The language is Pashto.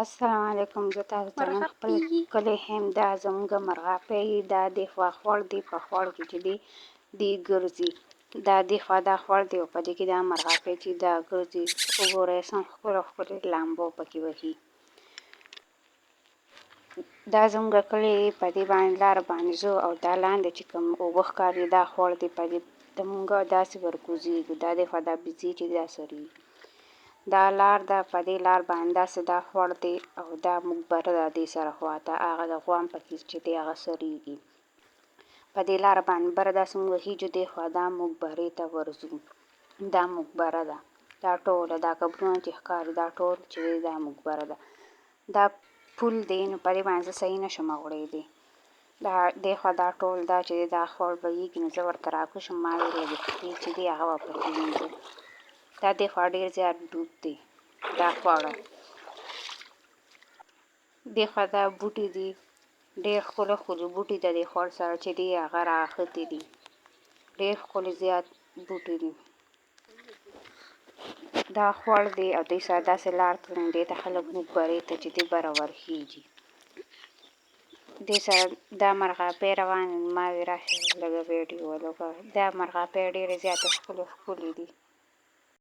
السلام علیکم. زه تاسو ته نن خپل کلی هم دا زموږ مرغاپۍ دا د خوا خوړ دی په خوړ کې چې دی ګرځي دا د خوا دا خوړ دی او په دې کې دا مرغاپۍ چې دا ګرځي وګورئ څومره ښکلي لامبو پکې وهي. دا زموږ کلی په دې باندې لار باندې ځو او دا لاندې چې کوم اوبه ښکاري دا خوړ دی په دې د موږ داسې ورکوزیږو دا د خوا دا بزي چې دا سریږي. دا لار ده په دې لار باندې داسې دا خوړ دی او دا مقبره ده دې سره خواته هغه د غوام پکې چې دی هغه سریږي. په دې لار باندې بره داسې موږ هیجو دې خوا دا مقبرې ته ورځو. دا مقبره ده دا ټوله دا قبرونه چې ښکاري دا ټول چې دا مقبره ده. دا پل دی نو په دې باندې زه صحیح نشم غوړېدی. دا دې خوا دا ټول دا چې دا خوړ بهیږي نو زه ورته راکوشم ما ویې لږې پښې چې دی هغه به پکې وینځم. دا دې خوا ډېر زیات ډوب دی دا خواړه. دې خوا دا بوټي دي ډېر ښکلي بوټي د دې خوړ سره چې دی هغه راښتي دي ډېر ښکلي زیات بوټي دي. دا خوړ دی او دې سره داسې لار کړې دې ته خلک مقبرې ته چې دی بره ورخیږي. دې سره دا مرغاپۍ روانې ما ویې راشه لږه ویډیو ولږه. دا مرغاپۍ ډېرې زیاتې ښکلې دي.